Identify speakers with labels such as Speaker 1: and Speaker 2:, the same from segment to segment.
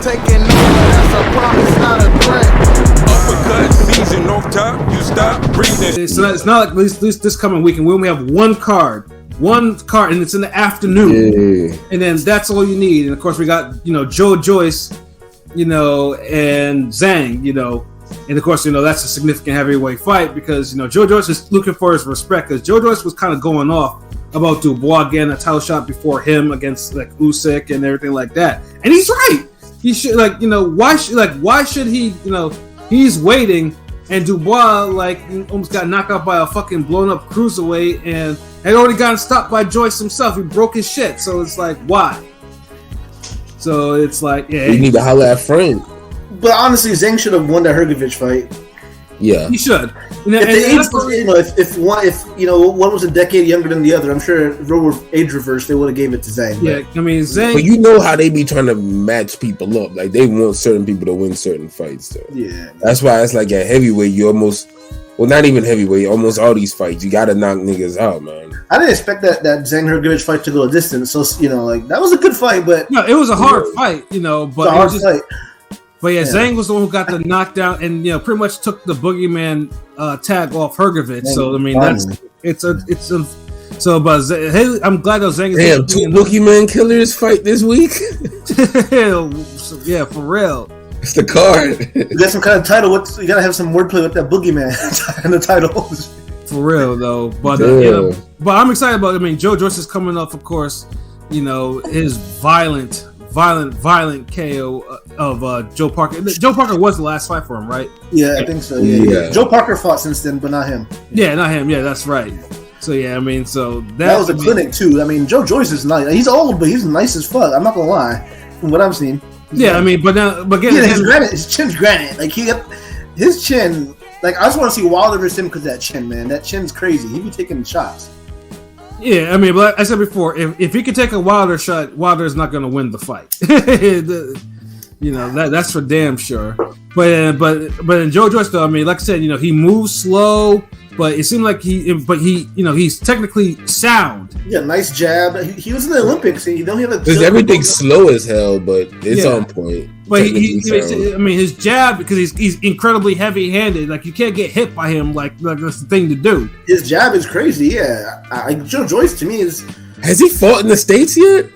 Speaker 1: taking over, that's a promise, not a threat.
Speaker 2: Uppercut season off top, you stop breathing.
Speaker 3: So it's not like this coming weekend. We only have one card, and it's in the afternoon.
Speaker 4: Yeah.
Speaker 3: And then that's all you need. And of course, we got Joyce, and Zhang, and of course, that's a significant heavyweight fight because Joyce is looking for his respect because Joyce was kind of going off about Dubois getting a title shot before him against like Usyk and everything like that. And he's right. He should why should he? He's waiting. And Dubois almost got knocked out by a fucking blown up cruiserweight and had already gotten stopped by Joyce himself. He broke his shit. So it's like, why? So it's like, yeah.
Speaker 4: You need to holler at friend.
Speaker 5: But honestly, Zhang should have won the Hergovich fight.
Speaker 4: Yeah,
Speaker 3: he should.
Speaker 5: If one was a decade younger than the other, I'm sure if they were age reversed, they would have gave it to Zhang.
Speaker 3: Yeah, Zhang.
Speaker 4: But you know how they be trying to match people up. Like they want certain people to win certain fights. So.
Speaker 5: Yeah,
Speaker 4: that's why it's like at heavyweight, you almost, well, not even heavyweight, almost all these fights, you gotta knock niggas out, man.
Speaker 5: I didn't expect that Zhang Hergovich fight to go a distance. So that was a good fight, but
Speaker 3: no, it was a hard fight, but
Speaker 5: it was a hard fight.
Speaker 3: But yeah, Zhang was the one who got the knockdown and pretty much took the boogeyman tag off Hergovich. So I mean, I'm glad that Zhang is.
Speaker 4: Damn, two boogeyman killers fight this week.
Speaker 3: Yeah, for real.
Speaker 4: It's the card.
Speaker 5: You got some kind of title. You gotta have some wordplay with that boogeyman in the title.
Speaker 3: For real though, but but I'm excited about it. I mean, Joyce is coming up, of course. His violent KO of Joe Parker. Joe Parker was the last fight for him, right?
Speaker 5: Yeah, I think so. Yeah. Joe Parker fought since then, but not him.
Speaker 3: Yeah, not him. Yeah, that's right. So yeah, I mean,
Speaker 5: that was a clinic too. I mean, Joe Joyce is nice. He's old, but he's nice as fuck. I'm not gonna lie. From what I've seen.
Speaker 3: Yeah, I mean, but
Speaker 5: his chin's granite. Like his chin. Like I just want to see Wilder versus him because that chin, man. That chin's crazy. He be taking shots.
Speaker 3: Yeah, I mean, but like I said before, if he could take a Wilder shot, Wilder is not going to win the fight. That's for damn sure. But in Joe Joyce, though, I mean, like I said, he moves slow, but it seemed like he's technically sound.
Speaker 5: Yeah, nice jab. He was in the Olympics. He don't have a.
Speaker 4: Because everything's slow as hell, but it's on point.
Speaker 3: But his jab, because he's incredibly heavy-handed. Like you can't get hit by him. Like that's the thing to do.
Speaker 5: His jab is crazy. Yeah, Joe Joyce to me is.
Speaker 4: Has he fought in the States yet?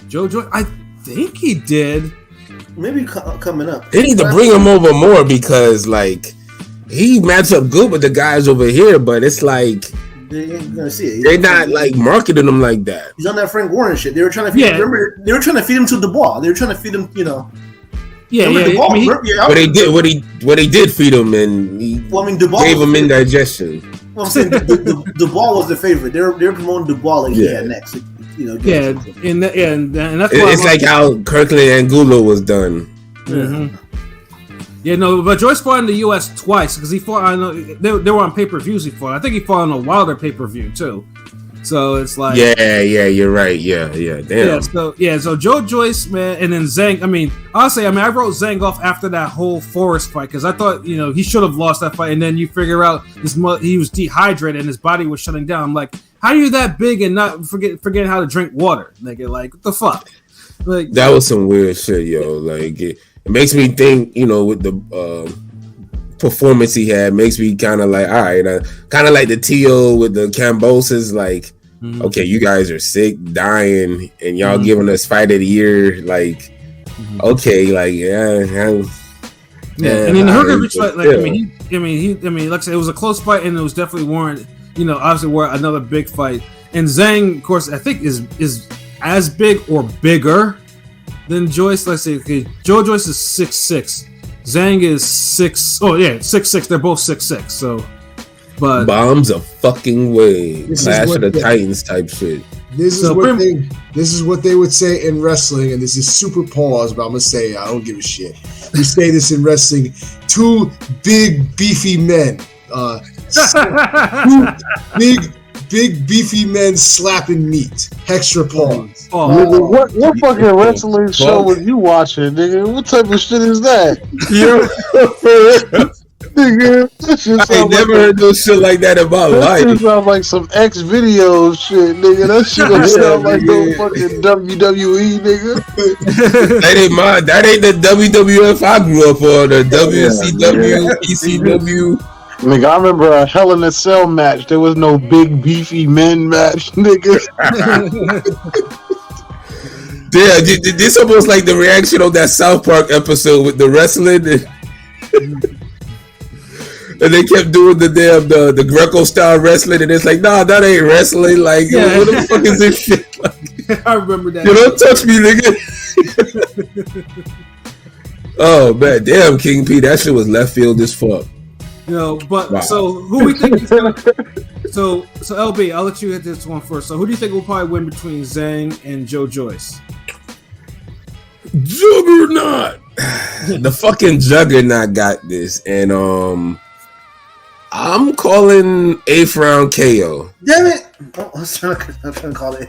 Speaker 3: Joe Joyce, I think he did.
Speaker 5: Maybe coming up.
Speaker 4: They need to bring him over more because he matches up good with the guys over here, but it's like.
Speaker 5: They ain't gonna see it.
Speaker 4: They're not marketing him like that.
Speaker 5: He's on that Frank Warren shit. They were trying to feed him. Remember, they were trying to feed him to Dubois. They were trying to feed him,
Speaker 3: Yeah,
Speaker 5: Dubois,
Speaker 3: I mean,
Speaker 4: but they did what he did feed him, and
Speaker 5: Dubois
Speaker 4: gave him indigestion.
Speaker 5: Well, I'm saying Dubois was the favorite. They were promoting Dubois he had next.
Speaker 3: And that's why
Speaker 4: it's like how Kirkland and Angulo was done.
Speaker 3: Mm-hmm. Yeah, no, but Joyce fought in the U.S. twice because he fought. I know they were on pay-per-views. He fought. I think he fought on a Wilder pay-per-view too. So it's like,
Speaker 4: yeah, you're right. Yeah, damn.
Speaker 3: So Joe Joyce, man, and then Zhang. I mean, honestly, I wrote Zhang off after that whole Forrest fight because I thought he should have lost that fight, and then you figure out he was dehydrated and his body was shutting down. I'm like, how are you that big and not forgetting how to drink water, nigga? Like, what the fuck? Like
Speaker 4: that was some weird shit, yo. Like it makes me think, with the performance he had, makes me kind of like, all right, kind of like the T.O. with the Camboses, like, okay, you guys are sick, dying, and y'all giving us fight of the year, like, okay, like, yeah.
Speaker 3: And then the Hergovich fight, like, I mean, like I said, it was a close fight, and it was definitely warranted. Obviously, another big fight, and Zhang, of course, I think is as big or bigger than Joyce. Let's see. Okay, Joe Joyce is 6'6". Zhang is 6'6". They're both 6'6". So, but
Speaker 4: bombs a fucking way. Clash of the Titans type shit.
Speaker 6: This is what they would say in wrestling, and this is super pause, but I'm gonna say it. I don't give a shit. We say this in wrestling: two big beefy men, big beefy men slapping meat. Extra pause.
Speaker 7: What fucking wrestling show was you watching, nigga? What type of shit is that? Nigga, that shit
Speaker 4: I ain't
Speaker 7: sound
Speaker 4: never
Speaker 7: like
Speaker 4: heard no shit like that in my
Speaker 7: that shit
Speaker 4: life.
Speaker 7: sound like some X video shit, nigga. That shit don't sound like no fucking WWE, nigga.
Speaker 4: That ain't the WWF I grew up on. The WCW, ECW.
Speaker 7: Nigga, I remember a Hell in a Cell match. There was no big beefy men match, nigga.
Speaker 4: Yeah, this almost like the reaction on that South Park episode with the wrestling. And they kept doing the damn the Greco style wrestling, and it's like, nah, that ain't wrestling. Like,
Speaker 3: Yeah.
Speaker 4: what the fuck is this shit? Like,
Speaker 3: I remember that.
Speaker 4: you don't touch me, nigga. Oh man, damn, King P, that shit was left field as fuck.
Speaker 3: You know, but
Speaker 4: Wow.
Speaker 3: so who we think is gonna? So LB, I'll let you hit this one first. So who do you think will probably win between Zhang and Joe Joyce?
Speaker 4: Juggernaut. The fucking Juggernaut got this, and I'm calling 8th round KO.
Speaker 5: Damn it! Oh, I was trying to call it.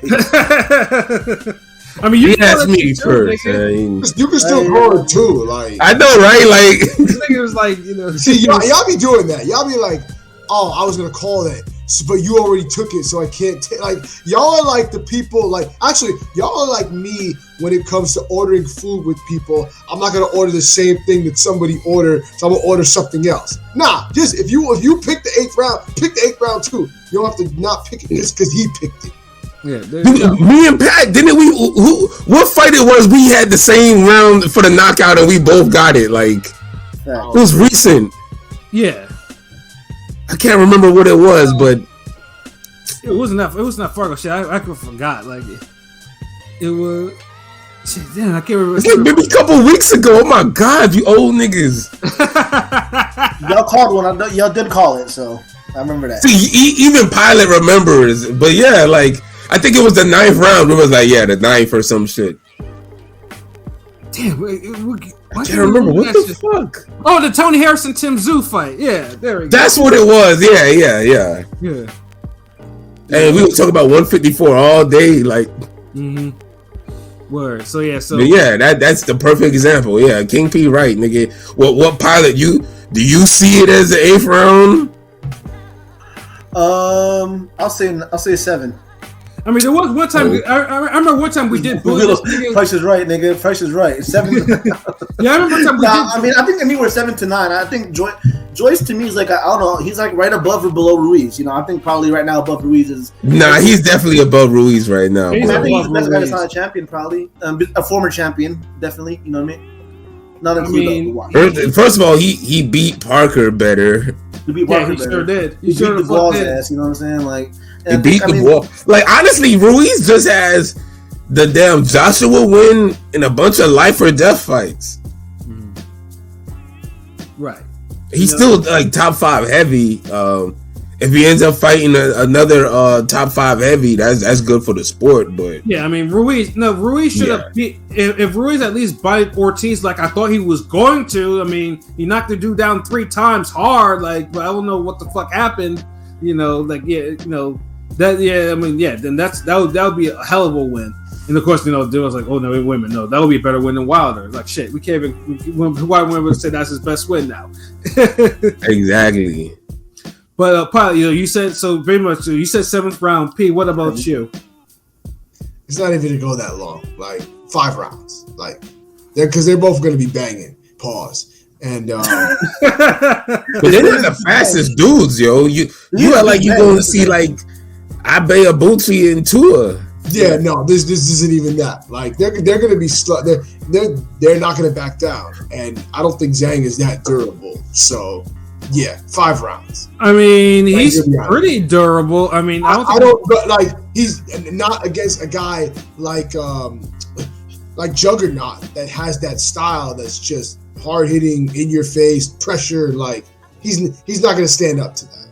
Speaker 3: I mean, you
Speaker 4: He
Speaker 3: can
Speaker 4: asked
Speaker 3: call it
Speaker 4: me
Speaker 3: too,
Speaker 4: first.
Speaker 3: nigga.
Speaker 6: You can still call it too. Like
Speaker 4: I know, right? Like,
Speaker 3: This nigga was like, you know,
Speaker 6: see, y'all be doing that. Y'all be like, oh, I was gonna call that, but you already took it, so I can't take. Like, y'all are like the people. Like, actually, y'all are like me when it comes to ordering food with people. I'm not gonna order the same thing that somebody ordered, so I'm gonna order something else. Nah, just if you pick the 8th round, pick the 8th round too. You don't have to not pick it just because he picked it.
Speaker 3: yeah, there you go.
Speaker 4: me and Pat, didn't we? What fight it was? We had the same round for the knockout, and we both got it. Like, it was recent.
Speaker 3: Yeah,
Speaker 4: I can't remember what it was, but
Speaker 3: it wasn't that. It wasn't that Fargo shit. I forgot. Like it was. Shit, damn, I can't remember.
Speaker 4: it's like maybe a couple weeks ago. Oh my god, you old niggas!
Speaker 5: Y'all called one. Y'all did call it, so I remember that.
Speaker 4: See, even Pilot remembers, but yeah, like I think it was the 9th round. It was like, yeah, the 9th or some shit.
Speaker 3: Damn,
Speaker 4: I can't remember what the fuck.
Speaker 3: Oh, the Tony Harrison Tim Zoo fight. Yeah, there we go.
Speaker 4: That's what it was. Yeah.
Speaker 3: Yeah.
Speaker 4: And we were talking about 154 all day, like.
Speaker 3: Mm-hmm. Word. So yeah. So
Speaker 4: But yeah, that's the perfect example. Yeah, King P, right, nigga. What Pilot? Do you see it as the 8th round?
Speaker 5: I'll say 7.
Speaker 3: I mean, there was one time. I remember one time we did.
Speaker 5: Price is right, nigga. Price is right. 7.
Speaker 3: Yeah, I remember one time we did.
Speaker 5: I think anywhere 7 to 9. I think Joyce to me is like, I don't know. He's like right above or below Ruiz. You know, I think probably right now above Ruiz is.
Speaker 4: Nah, he's definitely above Ruiz right now.
Speaker 3: He's
Speaker 5: I
Speaker 4: bro.
Speaker 5: think he's the best guy
Speaker 3: Ruiz.
Speaker 5: that's not a champion, probably. A former champion, definitely. You know what I mean? Not
Speaker 3: I mean,
Speaker 5: included.
Speaker 4: First of all, he beat Parker better.
Speaker 5: He beat
Speaker 3: Yeah,
Speaker 5: Walker
Speaker 3: he
Speaker 5: better.
Speaker 3: sure did.
Speaker 5: He beat
Speaker 3: sure
Speaker 5: the
Speaker 3: fuck
Speaker 5: ball's
Speaker 3: did.
Speaker 5: ass. You know what I'm saying? Like,
Speaker 4: He beat the ball. Like, honestly, Ruiz just has the damn Joshua win in a bunch of life or death fights.
Speaker 3: Right.
Speaker 4: He's still like top 5 heavy. If he ends up fighting another top 5 heavy, that's good for the sport. But
Speaker 3: Yeah, I mean Ruiz should have beat if Ruiz at least bite Ortiz like I thought he was going to. I mean, he knocked the dude down 3 times hard, like, but I don't know what the fuck happened. You know, like that then that would be a hell of a win. And of course, there was like, oh no, wait a minute, no, that would be a better win than Wilder. Like shit, we can't even why would say that's his best win now.
Speaker 4: exactly.
Speaker 3: But Pilot, you said so very much. You said 7th round. P, what about you?
Speaker 6: It's not even gonna go that long. Like 5 rounds. Like because they're both gonna be banging. Pause. And
Speaker 4: But they're not the fastest dudes, yo. You are like you going to see like Abe Abuchi and Tua.
Speaker 6: yeah, no, this isn't even that. Like they're gonna be they're not gonna back down. And I don't think Zhang is that durable. So yeah, 5 rounds.
Speaker 3: I mean,
Speaker 6: Like,
Speaker 3: he's
Speaker 6: you'll be right.
Speaker 3: pretty durable. I mean,
Speaker 6: I don't, but like he's not against a guy like Juggernaut that has that style that's just hard hitting, in your face, pressure. Like he's not going to stand up to that,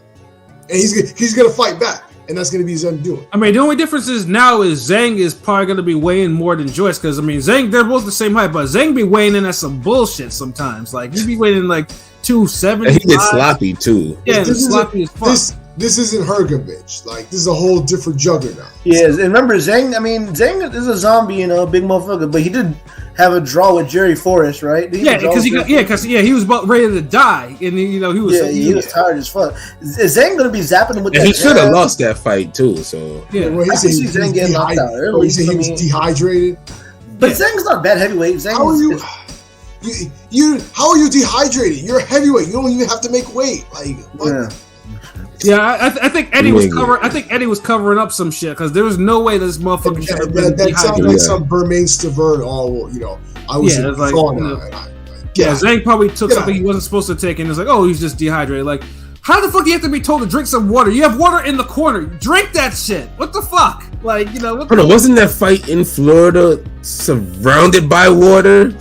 Speaker 6: and he's going to fight back, and that's going to be his undoing.
Speaker 3: I mean, the only difference is now is Zhang is probably going to be weighing more than Joyce because I mean, Zhang they're both the same height, but Zhang be weighing in at some bullshit sometimes. Like he be weighing in like 270.
Speaker 4: And he gets sloppy too.
Speaker 3: Yeah, and sloppy as fuck.
Speaker 6: this isn't Hergovich. Like, this is a whole different juggernaut.
Speaker 5: Yeah, and remember Zhang? I mean, Zhang is a zombie, you know, big motherfucker, but he did have a draw with Jerry Forrest, right?
Speaker 3: Because he was about ready to die, and he was
Speaker 5: he was tired as fuck. Is Zhang gonna be zapping him with that?
Speaker 4: He should have lost that fight too. So
Speaker 6: Well,
Speaker 5: I can see Zhang getting knocked out early.
Speaker 6: He said he was dehydrated.
Speaker 5: But Zhang's not a bad heavyweight. Zhang
Speaker 6: How are you? How are you dehydrated? You're a heavyweight. You don't even have to make weight. Like, what?
Speaker 3: Yeah, I think Eddie was covering. I think Eddie was covering up some shit because there was no way this motherfucker should have been
Speaker 6: That sounds
Speaker 3: dehydrated.
Speaker 6: like some Bermain Stavern. I was
Speaker 3: like,
Speaker 6: yeah.
Speaker 3: Zhang probably took something he wasn't supposed to take, and it's like, oh, he's just dehydrated. Like, how the fuck do you have to be told to drink some water? You have water in the corner. Drink that shit. What the fuck? Like, what
Speaker 4: Hold on, wasn't that fight in Florida surrounded by water?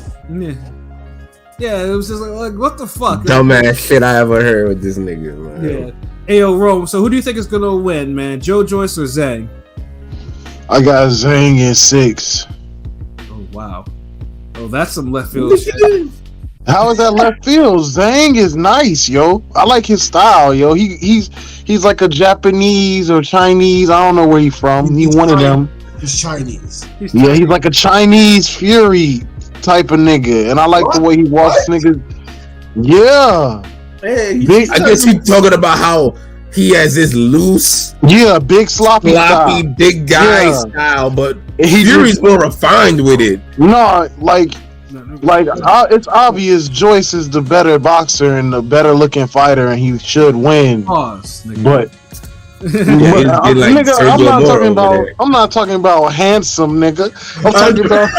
Speaker 3: Yeah, it was just like what the fuck?
Speaker 4: Dumbass shit I ever heard with this nigga, man.
Speaker 3: Yeah. Ayo, Rome. So who do you think is gonna win, man? Joe Joyce or Zhang?
Speaker 7: I got Zhang in 6.
Speaker 3: Oh wow. Oh, that's some left field shit.
Speaker 7: How is that left field? Zhang is nice, yo. I like his style, yo. He's like a Japanese or Chinese. I don't know where he's from. He's one of them.
Speaker 6: He's Chinese.
Speaker 7: He's like a Chinese Fury type of nigga, and I like the way he walks niggas. Yeah.
Speaker 5: Hey,
Speaker 4: I guess he's talking about how he has this loose,
Speaker 7: big sloppy style.
Speaker 4: big guy style, but
Speaker 7: He
Speaker 4: Fury's more refined with it.
Speaker 7: No, it's obvious Joyce is the better boxer and the better looking fighter, and he should win.
Speaker 3: Pause, nigga.
Speaker 7: But I'm not talking about handsome, nigga. I'm talking about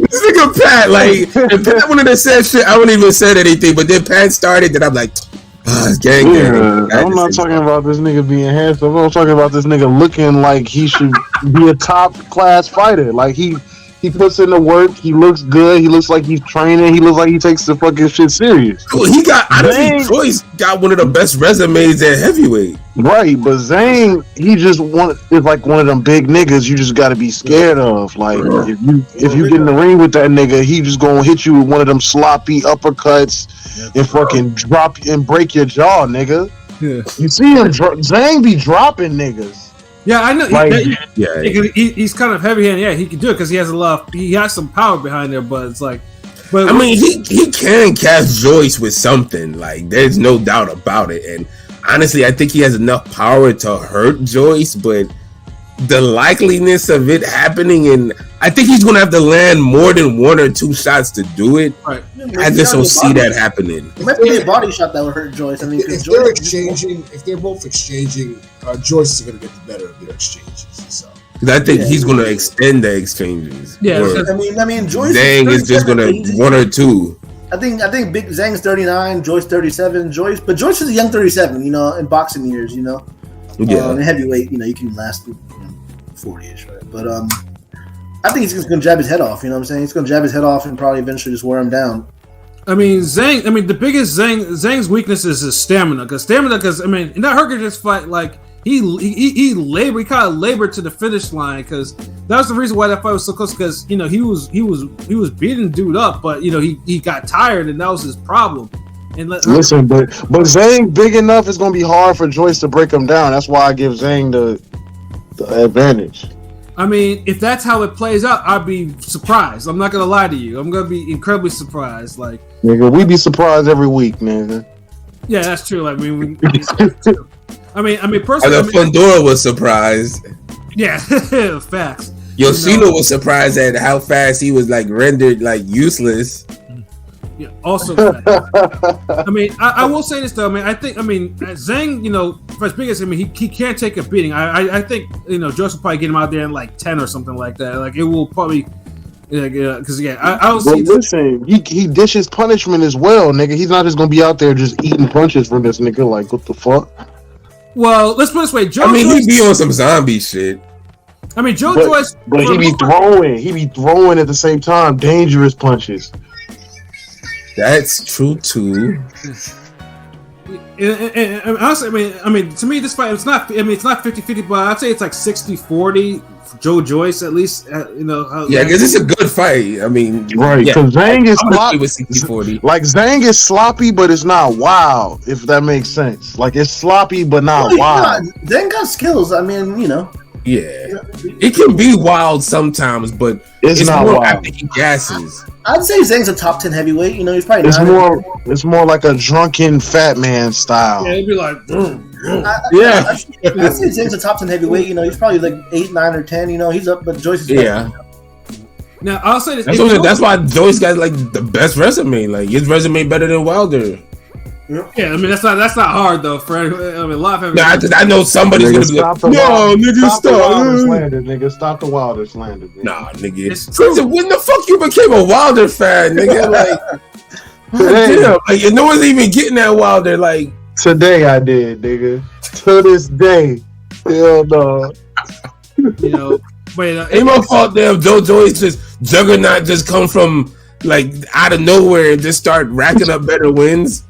Speaker 4: this nigga Pat. Like, if Pat wanted to say shit, I wouldn't even said anything. But then Pat started, then I'm like, it's gang.
Speaker 7: I'm not talking about this nigga being handsome. I'm talking about this nigga looking like he should be a top class fighter. Like he puts in the work. He looks good. He looks like he's training. He looks like he takes the fucking shit serious.
Speaker 4: Cool. He got, I think Joyce got one of the best resumes at heavyweight.
Speaker 7: Right, but Zhang, is like one of them big niggas you just got to be scared of. Like if you get in the ring with that nigga, he just gonna hit you with one of them sloppy uppercuts and fucking drop and break your jaw, nigga.
Speaker 3: Yeah.
Speaker 7: You see him, Zhang be dropping niggas.
Speaker 3: Yeah, I know.
Speaker 7: Like,
Speaker 3: He's kind of heavy-handed. Yeah, he can do it because he has some power behind there. But it's like,
Speaker 4: I mean, he can catch Joyce with something. Like, there's no doubt about it. And honestly, I think he has enough power to hurt Joyce. But the likeliness of it happening, and I think he's gonna have to land more than 1 or 2 shots to do it.
Speaker 3: Right.
Speaker 4: I just don't see that happening.
Speaker 5: It might be a body shot that would hurt Joyce. I mean,
Speaker 6: if they're both exchanging, Joyce is going to get the better of their exchanges. So
Speaker 4: I think he's going to extend the exchanges.
Speaker 3: Yeah,
Speaker 5: I mean, Joyce.
Speaker 4: Zhang is just going to 1 or 2.
Speaker 5: I think Big Zhang's 39, Joyce 37. But Joyce is a young 37. In boxing years,
Speaker 4: Yeah.
Speaker 5: In heavyweight, you can last 40ish, right? But I think he's just going to jab his head off. You know what I'm saying? He's going to jab his head off and probably eventually just wear him down.
Speaker 3: I mean, the biggest Zhang's weakness is his stamina. Because in that Hergovich fight, like he kind of labored to the finish line because that was the reason why that fight was so close. Because he was beating dude up, but he got tired and that was his problem. And
Speaker 7: listen, but Zhang big enough, it's gonna be hard for Joyce to break him down. That's why I give Zhang the advantage.
Speaker 3: I mean, if that's how it plays out, I'd be surprised. I'm not gonna lie to you. I'm gonna be incredibly surprised. Like,
Speaker 7: nigga, we be surprised every week, nigga.
Speaker 3: Yeah, that's true. Like, I mean, personally,
Speaker 4: Fundora was surprised.
Speaker 3: Yeah, facts.
Speaker 4: Yoshino was surprised at how fast he was like rendered like useless.
Speaker 3: Yeah, also I mean, I will say this though. I think Zhang, for as big as he can't take a beating. I think Joyce will probably get him out there in like 10 or something like that. Like it will probably, because I don't see.
Speaker 7: Listen, he dishes punishment as well, nigga. He's not just gonna be out there just eating punches from this nigga. Like what the fuck?
Speaker 3: Well, let's put it this way.
Speaker 4: He be on some zombie shit.
Speaker 3: Joyce,
Speaker 7: but he be throwing at the same time dangerous punches.
Speaker 4: That's true too.
Speaker 3: And honestly, I mean, to me, this fight it's not 50-50, but I'd say it's like 60-40 for Joe Joyce at least.
Speaker 4: Yeah, because it's a good fight. I mean,
Speaker 7: right? Because Zhang is
Speaker 4: sloppy with 60-40.
Speaker 7: Like Zhang is sloppy, but it's not wild. If that makes sense, like it's sloppy but not wild.
Speaker 5: Zhang got skills. I mean,
Speaker 4: Yeah, it can be wild sometimes, but it's
Speaker 7: not
Speaker 4: more
Speaker 7: wild.
Speaker 4: after he gasses.
Speaker 5: I'd say Zhang's a top 10 heavyweight. He's probably
Speaker 7: It's more like a drunken fat man style.
Speaker 3: Yeah, it'd be like,
Speaker 4: Yeah.
Speaker 5: I'd say Zhang's a top 10 heavyweight. He's probably like 8, 9, or 10. He's up, but Joyce is better.
Speaker 4: Yeah.
Speaker 3: now I'll say this.
Speaker 4: That's why Joyce got like the best resume. Like his resume better than Wilder.
Speaker 3: Yeah, I mean that's not hard though. For a lot of
Speaker 4: Because I know somebody's gonna be like, no, nigga,
Speaker 7: stop the Wilder slander, nigga. Stop the Wilder slander. Nigga.
Speaker 4: Nah, nigga. When the fuck you became a Wilder fan, nigga? Like, damn, like no one's even getting that Wilder. Like
Speaker 7: today, I did, nigga. To this day, hell no.
Speaker 3: But
Speaker 4: ain't my fault. Damn, Joe Joyce just juggernaut just come from like out of nowhere and just start racking up better wins.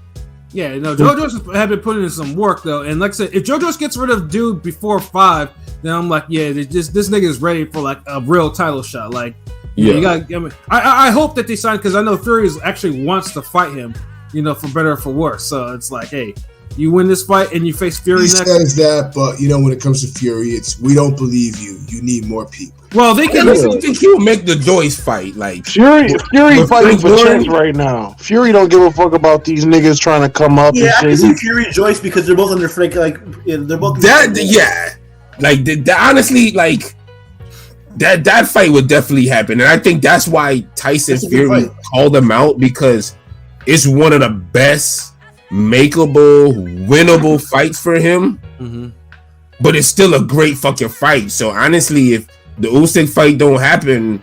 Speaker 3: Yeah, Joe Joyce have been putting in some work though, and like I said, if Joe Joyce gets rid of dude before 5, then I'm like, yeah, this nigga is ready for like a real title shot. Like, you got. I hope that they sign because I know Fury actually wants to fight him, for better or for worse. So it's like, hey, you win this fight and you face Fury
Speaker 6: He
Speaker 3: next.
Speaker 6: says that, but when it comes to Fury, it's we don't believe you. You need more people.
Speaker 3: Well, they can.
Speaker 4: I think he'll make the Joyce fight. Like
Speaker 7: Fury fighting for chance right now. Fury don't give a fuck about these niggas trying to come up.
Speaker 5: Yeah, I
Speaker 7: and
Speaker 5: can
Speaker 7: shit.
Speaker 5: see Fury and Joyce because they're both under Frank. Like they're both
Speaker 4: like honestly, like that fight would definitely happen, and I think that's why Tyson Fury called him out because it's one of the best makeable, winnable fights for him.
Speaker 3: Mm-hmm.
Speaker 4: But it's still a great fucking fight. So honestly, if the Usyk fight don't happen,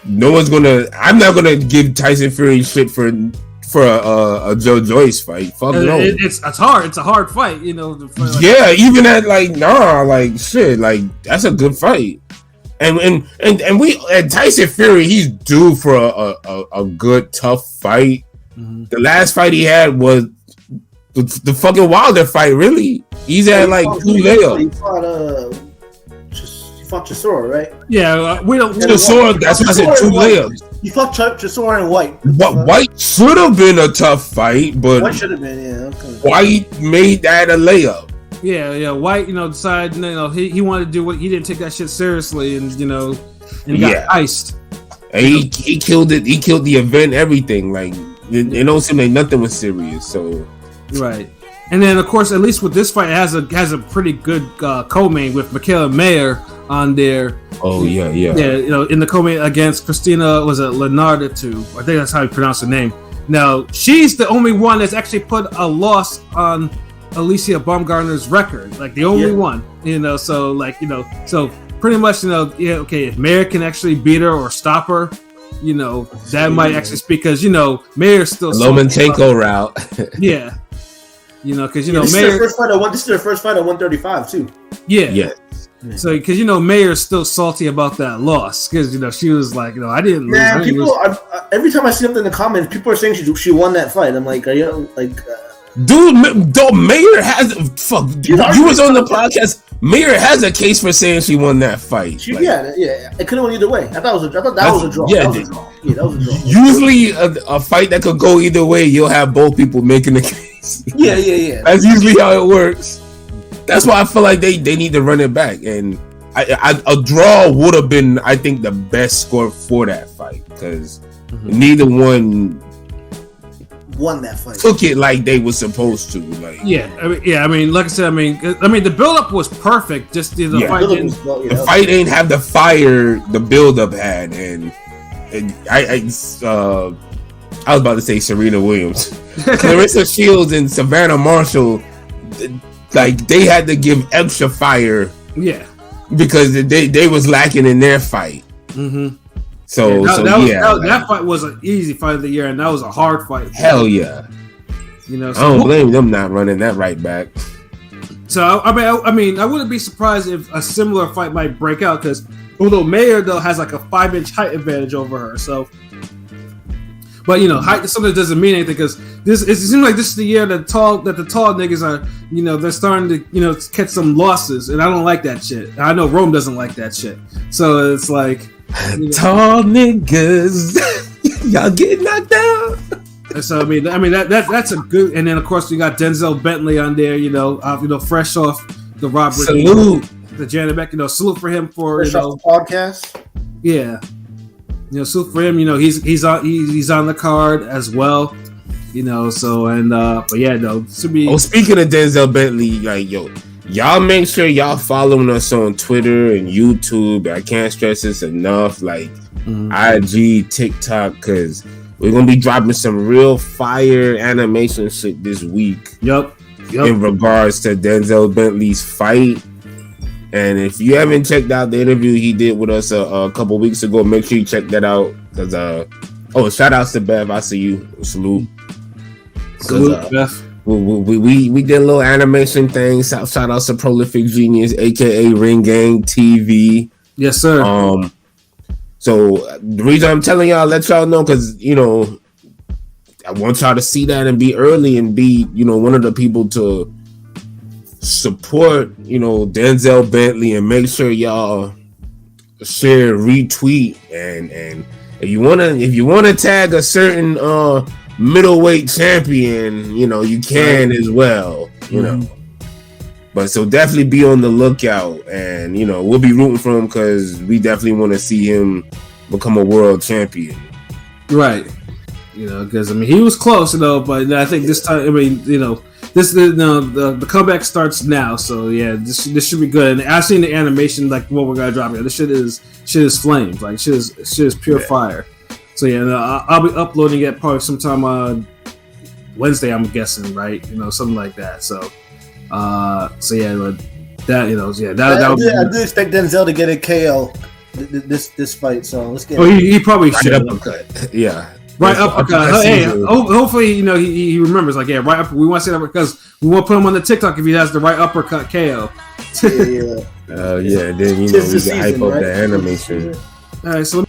Speaker 4: I'm not gonna give Tyson Fury shit for a Joe Joyce fight. Fuck no.
Speaker 3: It's hard. It's a hard fight,
Speaker 4: Yeah, even at like shit, like that's a good fight. And Tyson Fury, he's due for a good tough fight. Mm-hmm. The last fight he had was the fucking Wilder fight. Really, he's at like 2 layups.
Speaker 5: He fought Chisora, right?
Speaker 3: Yeah, we don't.
Speaker 4: Chisora. That's why I said 2 layups.
Speaker 5: He fought Chisora and White.
Speaker 4: But White should have been a tough fight, but
Speaker 5: White should have been. Yeah, okay.
Speaker 4: White made that a layup.
Speaker 3: Yeah. White, decided, he wanted to do what he didn't take that shit seriously, and and got iced.
Speaker 4: And he killed it. He killed the event. Everything. Like it don't seem like nothing was serious. So
Speaker 3: right. And then of course, at least with this fight, it has a pretty good co-main with Michaela Mayer on there.
Speaker 4: Oh yeah.
Speaker 3: In the co-main against Christina, was it Lenardatu? I think that's how you pronounce her name. Now she's the only one that's actually put a loss on Alicia Baumgartner's record, like the only one. So so pretty much, if Mayer can actually beat her or stop her, that might actually speak because Mayer's still
Speaker 4: Lomachenko route.
Speaker 3: Yeah. Because
Speaker 5: this
Speaker 3: Mayer.
Speaker 5: This is their first fight at 135 too.
Speaker 3: Yeah. So because Mayer's still salty about that loss because she was like, I didn't lose.
Speaker 5: Man, every time I see something in the comments, people are saying she won that fight. I'm like, are you like?
Speaker 4: Dude, Mayer has fuck. You was on the podcast. Mayer has a case for saying she won that fight.
Speaker 5: Yeah. It could have went either way. I thought that was a draw.
Speaker 4: Yeah,
Speaker 5: that was a draw. Yeah, that was a draw.
Speaker 4: Usually, a fight that could go either way, you'll have both people making the case.
Speaker 5: Yeah.
Speaker 4: That's usually how it works. That's why I feel like they need to run it back, and a draw would have been, I think, the best score for that fight because neither one
Speaker 5: won that fight.
Speaker 4: Took it like they were supposed to. Like
Speaker 3: I mean, like I said, I mean, the build up was perfect. Just the fight didn't.
Speaker 4: The fight ain't have the fire the build up had, and I was about to say Serena Williams, Clarissa Shields, and Savannah Marshall. Like they had to give extra fire, because they was lacking in their fight. Mm-hmm. So
Speaker 3: that fight was an easy fight of the year, and that was a hard fight.
Speaker 4: Hell yeah,
Speaker 3: so
Speaker 4: I don't blame them not running that right back.
Speaker 3: So I mean, I wouldn't be surprised if a similar fight might break out because although Mayer though has like a 5-inch height advantage over her, so But height sometimes doesn't mean anything because it seems like this is the year that the tall niggas are, they're starting to, catch some losses, and I don't like that shit. I know Rome doesn't like that shit, so it's like
Speaker 4: tall niggas, y'all get knocked out.
Speaker 3: So I mean that's a good, and then of course we got Denzel Bentley on there, fresh off the Robert
Speaker 4: Salute.
Speaker 3: The Janet Beck, salute for him for
Speaker 5: Fresh off the podcast.
Speaker 3: Yeah. Salute for him. He's on the card as well. So but yeah, no, should be.
Speaker 4: Oh, speaking of Denzel Bentley, like y'all make sure y'all following us on Twitter and YouTube. I can't stress this enough. Like IG, TikTok, because we're gonna be dropping some real fire animation shit this week.
Speaker 3: Yep.
Speaker 4: In regards to Denzel Bentley's fight. And if you haven't checked out the interview he did with us a couple weeks ago, make sure you check that out. Cause shout outs to Bev. I see you. Salute,
Speaker 3: Bev.
Speaker 4: We did a little animation thing. Shout outs to Prolific Genius, aka Ring Gang TV.
Speaker 3: Yes, sir.
Speaker 4: So the reason I'm telling y'all, let y'all know, cause I want y'all to see that and be early and be one of the people to support Denzel Bentley, and make sure y'all share, retweet, and if you wanna tag a certain middleweight champion, you can as well, But so definitely be on the lookout, and we'll be rooting for him because we definitely want to see him become a world champion.
Speaker 3: Right. Because he was close, but I think this time, this the comeback starts now, so yeah, this should be good. And I've seen the animation, like what we're gonna drop here. This shit is flames, like shit is pure fire. So yeah, I'll be uploading it probably sometime on Wednesday, I'm guessing, right? Something like that. So yeah, but that
Speaker 5: I do expect Denzel to get a KO this fight. So let's get.
Speaker 3: Oh, he probably should.
Speaker 4: Uppercut. Yeah.
Speaker 3: Right uppercut. Hey, hopefully he remembers. Like, yeah, right up. We want to say that because we want to put him on the TikTok if he has the right uppercut KO.
Speaker 5: Yeah.
Speaker 4: Yeah. Then we can hype up the animation.
Speaker 3: All right, so.